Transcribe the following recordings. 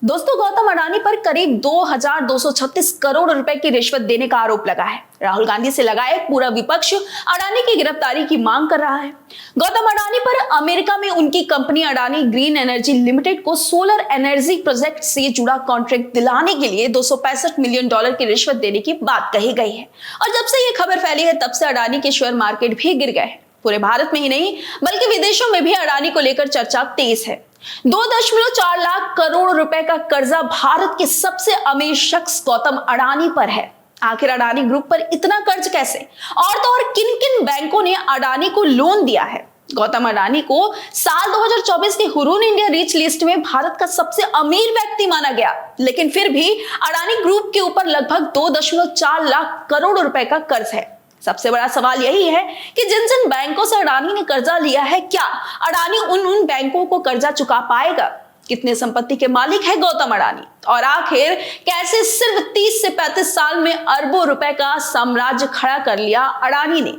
दोस्तों, गौतम अडानी पर करीब 2236 करोड़ रुपए की रिश्वत देने का आरोप लगा है। राहुल गांधी से लगाए पूरा विपक्ष अडानी की गिरफ्तारी की मांग कर रहा है। गौतम अडानी पर अमेरिका में उनकी company Adani green energy limited को सोलर एनर्जी प्रोजेक्ट से जुड़ा कॉन्ट्रैक्ट दिलाने के लिए $265 मिलियन की रिश्वत देने की बात कही गई है। और जब से ये खबर फैली है, तब से अडानी के शेयर मार्केट भी गिर गए हैं। पूरे भारत में ही नहीं बल्कि विदेशों में भी अडानी को लेकर चर्चा तेज है। 2.4 लाख करोड़ रुपए का कर्जा भारत के सबसे अमीर शख्स गौतम अडानी पर है। आखिर अडानी ग्रुप पर इतना कर्ज कैसे, और तो और किन किन बैंकों ने अडानी को लोन दिया है? गौतम अडानी को साल 2024 के हुरून इंडिया रिच लिस्ट में भारत का सबसे अमीर व्यक्ति माना गया, लेकिन फिर भी अडानी ग्रुप के ऊपर लगभग 2.4 लाख करोड़ रुपए का कर्ज है। सबसे बड़ा सवाल यही है कि जिन जिन बैंकों से अडानी ने कर्जा लिया है, क्या अडानी उन बैंकों को कर्जा चुका पाएगा? कितने संपत्ति के मालिक है गौतम अडानी, और आखिर कैसे सिर्फ 30 से 35 साल में अरबों रुपए का साम्राज्य खड़ा कर लिया अडानी ने?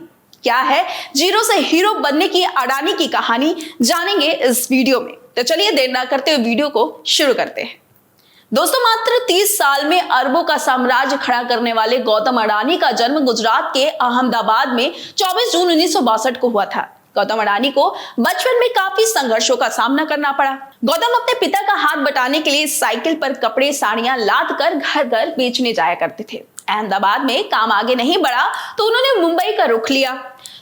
क्या है जीरो से हीरो बनने की अडानी की कहानी, जानेंगे इस वीडियो में। तो चलिए देर ना करते हुए वीडियो को शुरू करते हैं। दोस्तों, मात्र 30 साल में अरबों का साम्राज्य खड़ा करने वाले गौतम अडानी का जन्म गुजरात के अहमदाबाद में 24 जून 1962 को हुआ था। गौतम अडानी को बचपन में काफी संघर्षों का सामना करना पड़ा। गौतम अपने पिता का हाथ बटाने के लिए साइकिल पर कपड़े साड़ियां लाद कर घर घर बेचने जाया करते थे। अहमदाबाद में काम आगे नहीं बढ़ा तो उन्होंने मुंबई का रुख लिया।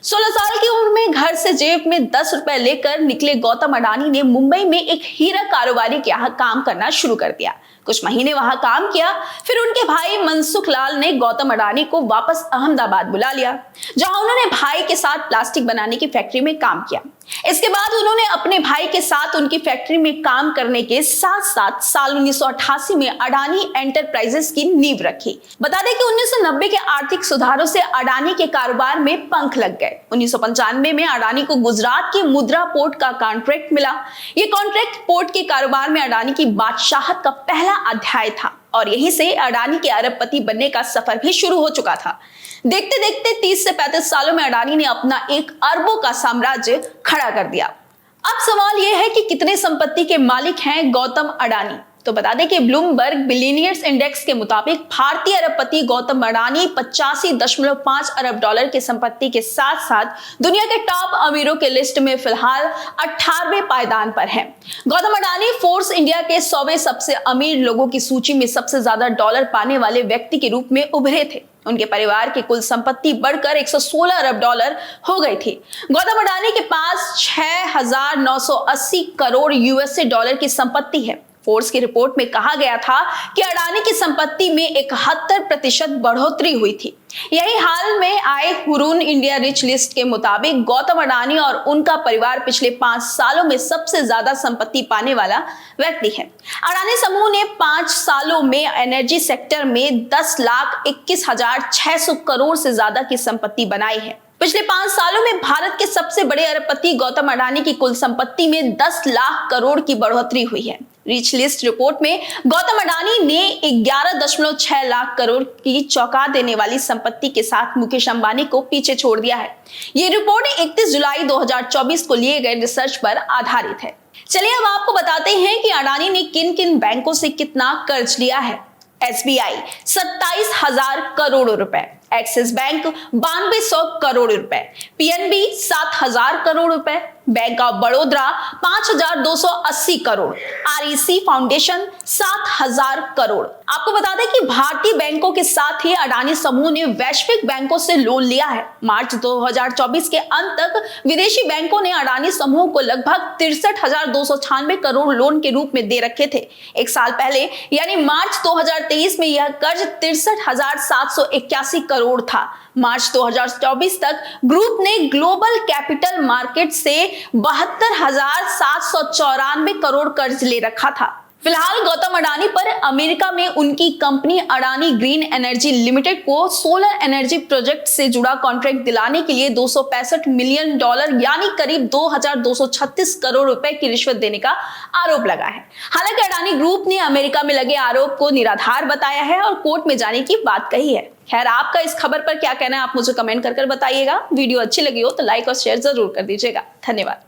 16 साल की उम्र में घर से जेब में 10 रुपए लेकर निकले गौतम अडानी ने मुंबई में एक हीरा कारोबारी के यहाँ काम करना शुरू कर दिया। कुछ महीने वहां काम किया, फिर उनके भाई मनसुख लाल ने गौतम अडानी को वापस अहमदाबाद बुला लिया, जहां उन्होंने भाई के साथ प्लास्टिक बनाने की फैक्ट्री में काम किया। इसके बाद उन्होंने अपने भाई के साथ उनकी फैक्ट्री में काम करने के साथ साथ साल 1988 में अडानी एंटरप्राइजेस की नींव रखी। बता दें कि 1990 के आर्थिक सुधारों से अडानी के कारोबार में पंख लग गए। 1995 में अडानी को गुजरात के मुद्रा पोर्ट का कॉन्ट्रैक्ट मिला। ये कॉन्ट्रैक्ट पोर्ट के कारोबार में अडानी की बादशाहत का पहला अध्याय था, और यहीं से अडानी के अरबपति बनने का सफर भी शुरू हो चुका था। देखते देखते 30 से 35 सालों में अडानी ने अपना एक अरबों का साम्राज्य खड़ा कर दिया। अब सवाल यह है कि कितने संपत्ति के मालिक हैं गौतम अडानी? तो बता दें कि ब्लूमबर्ग बिलियनियर्स इंडेक्स के मुताबिक भारतीय अरबपति गौतम अडानी 85.5 अरब डॉलर की संपत्ति के साथ साथ दुनिया के टॉप अमीरों के लिस्ट में फिलहाल 18वें पायदान पर हैं। गौतम अडानी फोर्ब्स इंडिया के 100वें सबसे अमीर लोगों की सूची में सबसे ज्यादा डॉलर पाने वाले व्यक्ति के रूप में उभरे थे। उनके परिवार की कुल संपत्ति बढ़कर 116 अरब डॉलर हो गई थी। गौतम अडानी के पास 6,980 करोड़ यूएसए डॉलर की संपत्ति है। फोर्ब्स की रिपोर्ट में कहा गया था कि अडानी की संपत्ति में 71% बढ़ोतरी हुई थी। यही हाल में आए हुरून इंडिया रिच लिस्ट के मुताबिक गौतम अडानी और उनका परिवार पिछले 5 सालों में सबसे ज्यादा संपत्ति पाने वाला व्यक्ति है। अडानी समूह ने 5 सालों में एनर्जी सेक्टर में 10,21,600 करोड़ से ज्यादा की संपत्ति बनाई है। पिछले 5 सालों में भारत के सबसे बड़े अरबपति गौतम अडानी की कुल संपत्ति में 10 लाख करोड़ की बढ़ोतरी हुई है। रिच लिस्ट रिपोर्ट में गौतम अडानी ने 11.6 लाख करोड़ की चौंका देने वाली संपत्ति के साथ मुकेश अंबानी को पीछे छोड़ दिया है। ये रिपोर्ट 31 जुलाई 2024 को लिए गए रिसर्च पर आधारित है। चलिए अब आपको बताते हैं कि अडानी ने किन किन बैंकों से कितना कर्ज लिया है। SBI 27,000 करोड़ रुपए, एक्सिस बैंक 9200 करोड़ रुपए, PNB 7,000 करोड़ रुपए, bank of Baroda 5,280 crore, REC foundation 7,000 crore. आपको बता दें कि भारतीय बैंकों के साथ ही अडानी समूह ने वैश्विक बैंकों से लोन लिया है। मार्च 2024 के अंत तक विदेशी बैंकों ने अडानी समूह को लगभग 63,296 करोड़ लोन के रूप में दे रखे थे। एक साल पहले यानी मार्च 2023 में यह कर्ज 63,781 करोड़ था। मार्च 2024 तक ग्रुप ने ग्लोबल कैपिटल मार्केट से 72,794 करोड़ कर्ज ले रखा था। फिलहाल गौतम अडानी पर अमेरिका में उनकी company Adani green energy limited को सोलर एनर्जी प्रोजेक्ट से जुड़ा कॉन्ट्रैक्ट दिलाने के लिए $265 मिलियन यानी करीब 2,236 करोड़ रुपए की रिश्वत देने का आरोप लगा है। हालांकि अडानी ग्रुप ने अमेरिका में लगे आरोप को निराधार बताया है और कोर्ट में जाने की बात कही है। खैर, आपका इस खबर पर क्या कहना है, आप मुझे कमेंट कर बताइएगा। वीडियो अच्छी लगी हो तो लाइक और शेयर जरूर कर दीजिएगा। धन्यवाद।